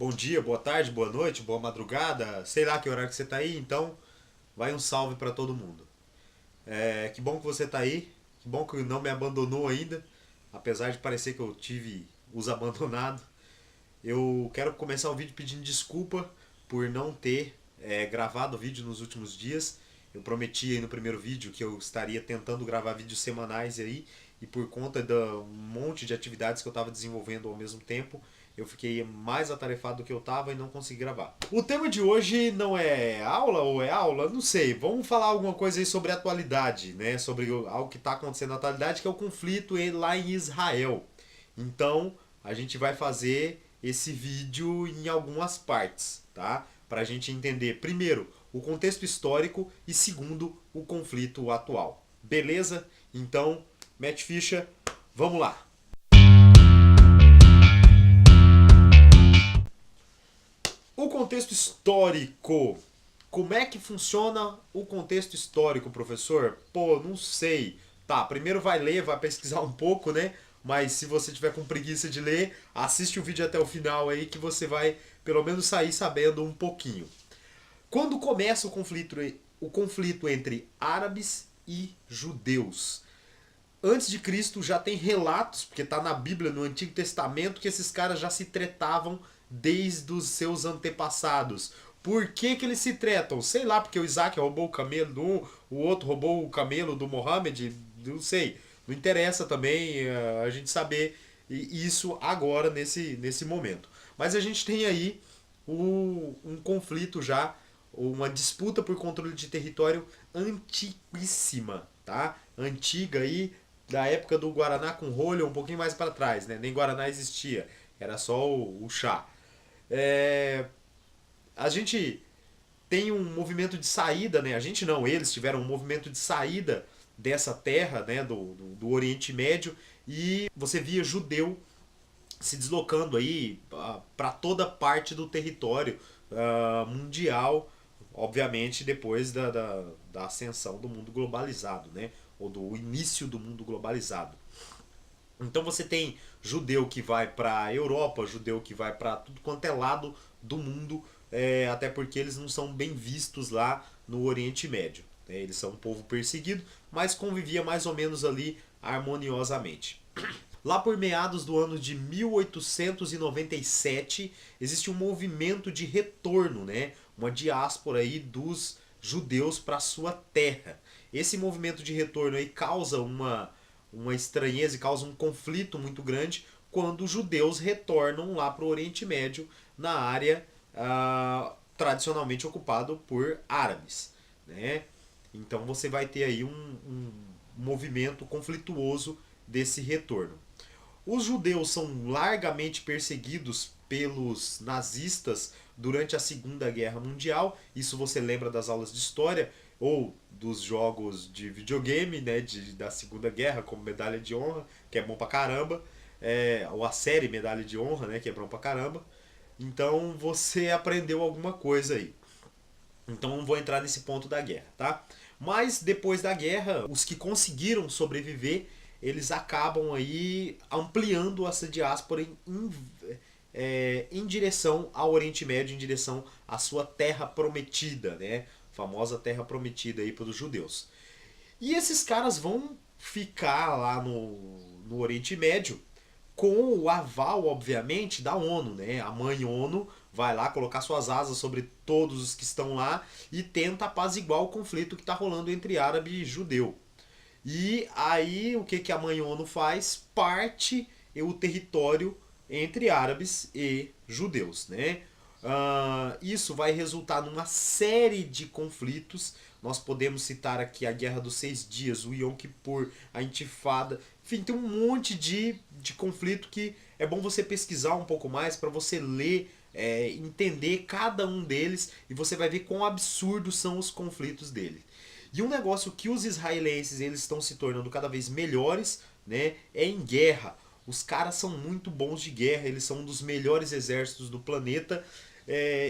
Bom dia, boa tarde, boa noite, boa madrugada, sei lá que horário que você tá aí, então vai um salve pra todo mundo. Que bom que você tá aí, que bom que não me abandonou ainda, apesar de parecer que eu tive os abandonado. Eu quero começar o vídeo pedindo desculpa por não ter gravado o vídeo nos últimos dias. Eu prometi aí no primeiro vídeo que eu estaria tentando gravar vídeos semanais aí, e por conta do monte de atividades que eu estava desenvolvendo ao mesmo tempo, eu fiquei mais atarefado do que eu estava e não consegui gravar. O tema de hoje não é aula ou é aula? Não sei. Vamos falar alguma coisa aí sobre a atualidade, né? Sobre algo que está acontecendo na atualidade, que é o conflito lá em Israel. Então, a gente vai fazer esse vídeo em algumas partes, tá? Para a gente entender, primeiro, o contexto histórico e, segundo, o conflito atual. Beleza? Então, mete ficha, vamos lá! O contexto histórico. Como é que funciona o contexto histórico, professor? Pô, não sei. Tá, primeiro vai ler, vai pesquisar um pouco, né? Mas se você tiver com preguiça de ler, assiste o vídeo até o final aí que você vai pelo menos sair sabendo um pouquinho. Quando começa o conflito entre árabes e judeus? Antes de Cristo já tem relatos, porque está na Bíblia, no Antigo Testamento, que esses caras já se tretavam desde os seus antepassados. Por que, que eles se tretam? Sei lá, porque o Isaac roubou o camelo do um, o outro roubou o camelo do Mohammed, não sei. Não interessa também a gente saber isso agora, nesse momento. Mas a gente tem aí um conflito já, uma disputa por controle de território antiquíssima, tá? Antiga aí, da época do Guaraná com rolha, um pouquinho mais para trás, né? Nem Guaraná existia, era só o chá. É, a gente tem um movimento de saída, né? A gente não, eles tiveram um movimento de saída dessa terra, né? Do Oriente Médio, e você via judeu se deslocando aí para toda parte do território mundial, obviamente depois da ascensão do mundo globalizado, né? Ou do início do mundo globalizado. Então você tem judeu que vai para a Europa, judeu que vai para tudo quanto é lado do mundo, até porque eles não são bem vistos lá no Oriente Médio. Né? Eles são um povo perseguido, mas convivia mais ou menos ali harmoniosamente. Lá por meados do ano de 1897, existe um movimento de retorno, né? Uma diáspora aí dos judeus para sua terra. Esse movimento de retorno aí causa uma estranheza e causa um conflito muito grande quando os judeus retornam lá para o Oriente Médio, na área tradicionalmente ocupado por árabes. Né? Então você vai ter aí um movimento conflituoso desse retorno. Os judeus são largamente perseguidos pelos nazistas durante a Segunda Guerra Mundial. Isso você lembra das aulas de história ou dos jogos de videogame, né, da Segunda Guerra, como Medalha de Honra, que é bom pra caramba, ou a série Medalha de Honra, né, que é bom pra caramba. Então você aprendeu alguma coisa aí. Então não vou entrar nesse ponto da guerra, tá? Mas depois da guerra, os que conseguiram sobreviver, eles acabam aí ampliando essa diáspora em direção ao Oriente Médio, em direção à sua terra prometida, né? Famosa terra prometida aí pelos judeus. E esses caras vão ficar lá no Oriente Médio com o aval, obviamente, da ONU, né? A mãe ONU vai lá colocar suas asas sobre todos os que estão lá e tenta apaziguar o conflito que está rolando entre árabe e judeu. E aí o que, que a mãe ONU faz? Parte o território entre árabes e judeus, né? Isso vai resultar numa série de conflitos. Nós podemos citar aqui a Guerra dos Seis Dias, o Yom Kippur, a Intifada. Enfim, tem um monte de conflito que é bom você pesquisar um pouco mais para você ler, entender cada um deles e você vai ver quão absurdos são os conflitos dele. E um negócio que os israelenses eles estão se tornando cada vez melhores, né, é em guerra. Os caras são muito bons de guerra, eles são um dos melhores exércitos do planeta.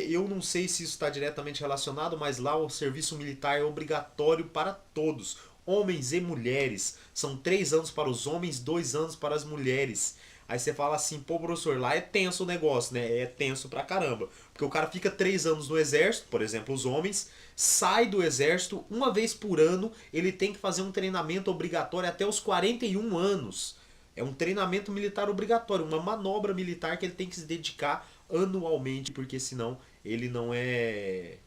Eu não sei se isso está diretamente relacionado, mas lá o serviço militar é obrigatório para todos, homens e mulheres. São 3 anos para os homens, 2 anos para as mulheres. Aí você fala assim, pô, professor, lá é tenso o negócio, né? É tenso pra caramba. Porque o cara fica 3 anos no exército, por exemplo, os homens, sai do exército, uma vez por ano, ele tem que fazer um treinamento obrigatório até os 41 anos. É um treinamento militar obrigatório, uma manobra militar que ele tem que se dedicar anualmente, porque senão ele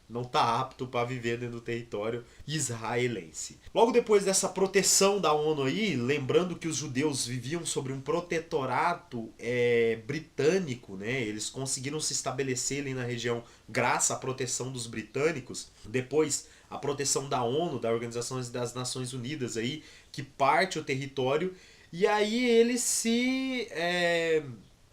não tá apto para viver dentro do território israelense. Logo depois dessa proteção da ONU aí, lembrando que os judeus viviam sobre um protetorato britânico, né? Eles conseguiram se estabelecer ali na região graças à proteção dos britânicos. Depois a proteção da ONU, da Organização das Nações Unidas aí, que parte o território. E aí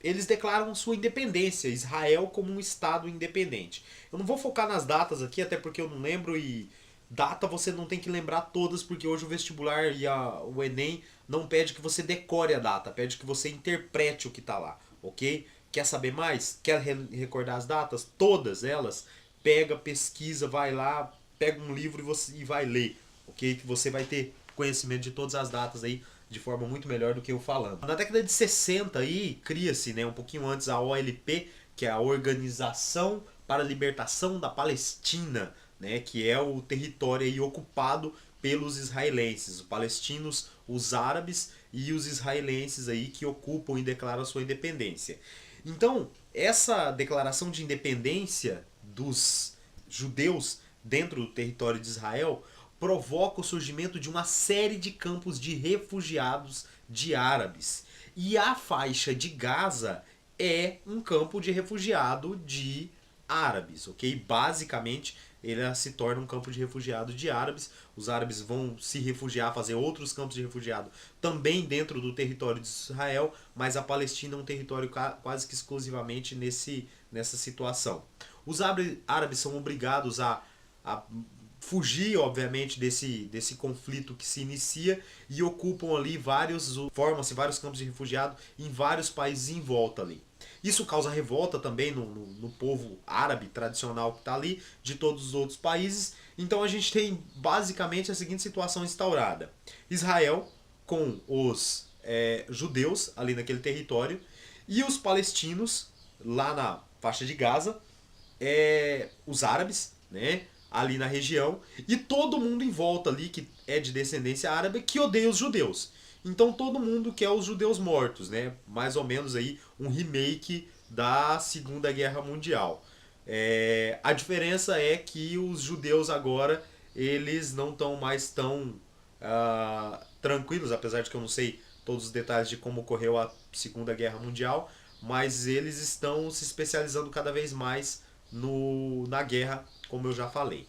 eles declaram sua independência, Israel como um estado independente. Eu não vou focar nas datas aqui, até porque eu não lembro, e data você não tem que lembrar todas, porque hoje o vestibular e o Enem não pede que você decore a data, pede que você interprete o que está lá, ok? Quer saber mais? Quer recordar as datas? Todas elas, pega, pesquisa, vai lá, pega um livro e vai ler, ok? Que você vai ter conhecimento de todas as datas aí de forma muito melhor do que eu falando. Na década de 60 aí, cria-se, né, um pouquinho antes, a OLP, que é a Organização para a Libertação da Palestina, né, que é o território aí ocupado pelos israelenses, os palestinos, os árabes e os israelenses aí que ocupam e declaram sua independência. Então, essa declaração de independência dos judeus dentro do território de Israel provoca o surgimento de uma série de campos de refugiados de árabes. E a faixa de Gaza é um campo de refugiado de árabes, ok? Basicamente, ele se torna um campo de refugiado de árabes. Os árabes vão se refugiar, fazer outros campos de refugiado também dentro do território de Israel, mas a Palestina é um território quase que exclusivamente nessa situação. Os árabes são obrigados a fugir, obviamente, desse conflito que se inicia e ocupam ali formam-se vários campos de refugiado em vários países em volta ali. Isso causa revolta também no povo árabe tradicional que está ali, de todos os outros países. Então a gente tem basicamente a seguinte situação instaurada: Israel com os judeus ali naquele território e os palestinos lá na faixa de Gaza, os árabes, né, ali na região, e todo mundo em volta ali que é de descendência árabe que odeia os judeus. Então todo mundo quer os judeus mortos, né? Mais ou menos aí um remake da Segunda Guerra Mundial. A diferença é que os judeus agora eles não estão mais tão tranquilos, apesar de que eu não sei todos os detalhes de como ocorreu a Segunda Guerra Mundial, mas eles estão se especializando cada vez mais na guerra, como eu já falei.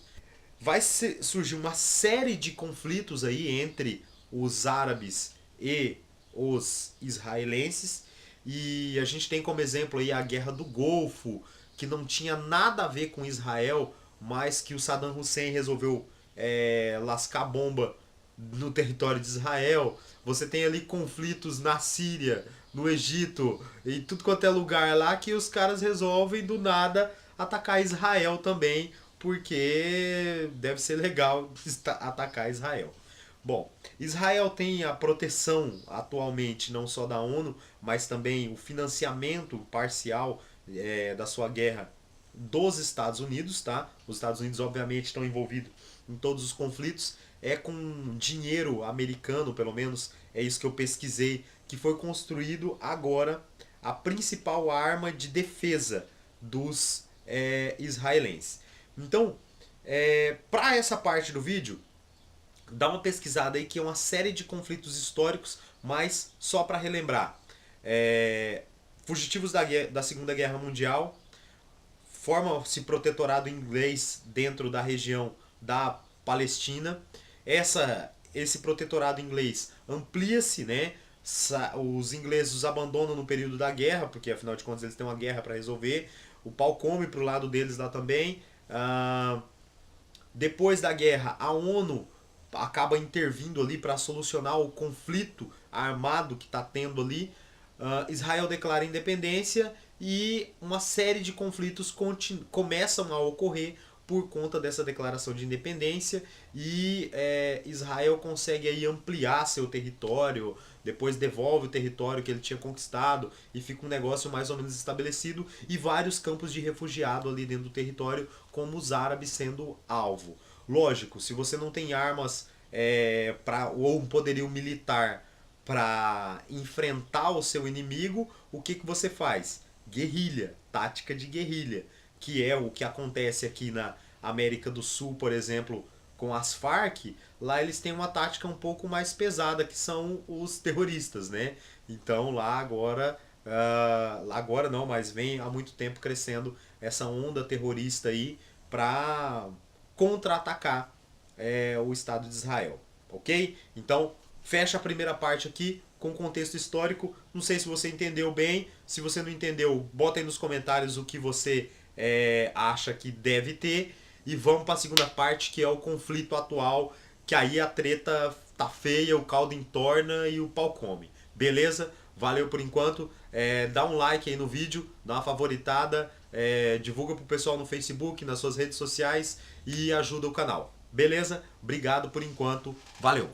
Vai surgir uma série de conflitos aí entre os árabes e os israelenses, e a gente tem como exemplo aí a Guerra do Golfo, que não tinha nada a ver com Israel, mas que o Saddam Hussein resolveu lascar bomba no território de Israel. Você tem ali conflitos na Síria, no Egito, em tudo quanto é lugar lá que os caras resolvem do nada atacar Israel também, porque deve ser legal atacar Israel. Bom, Israel tem a proteção atualmente não só da ONU, mas também o financiamento parcial da sua guerra dos Estados Unidos, tá? Os Estados Unidos obviamente estão envolvidos em todos os conflitos, com dinheiro americano, pelo menos é isso que eu pesquisei, que foi construído agora a principal arma de defesa dos israelenses. Então, para essa parte do vídeo, dá uma pesquisada aí que é uma série de conflitos históricos, mas só para relembrar. Fugitivos da Segunda Guerra Mundial, forma-se protetorado inglês dentro da região da Palestina. Esse protetorado inglês amplia-se, né? Os ingleses os abandonam no período da guerra, porque afinal de contas eles têm uma guerra para resolver. O pau come pro lado deles lá também. Depois da guerra, a ONU acaba intervindo ali para solucionar o conflito armado que está tendo ali. Israel declara independência e uma série de conflitos começam a ocorrer por conta dessa declaração de independência, e Israel consegue aí ampliar seu território, depois devolve o território que ele tinha conquistado e fica um negócio mais ou menos estabelecido, e vários campos de refugiado ali dentro do território, como os árabes sendo alvo. Lógico, se você não tem armas ou um poderio militar para enfrentar o seu inimigo, o que você faz? Guerrilha, tática de guerrilha, que é o que acontece aqui na América do Sul, por exemplo, com as Farc. Lá eles têm uma tática um pouco mais pesada, que são os terroristas, né? Então lá agora, agora não, mas vem há muito tempo crescendo essa onda terrorista aí para contra-atacar o Estado de Israel, ok? Então fecha a primeira parte aqui com contexto histórico. Não sei se você entendeu bem. Se você não entendeu, bota aí nos comentários o que você acha que deve ter. E vamos para a segunda parte, que é o conflito atual, que aí a treta tá feia, o caldo entorna e o pau come. Beleza? Valeu por enquanto. Dá um like aí no vídeo, dá uma favoritada, divulga pro pessoal no Facebook, nas suas redes sociais e ajuda o canal. Beleza? Obrigado por enquanto. Valeu!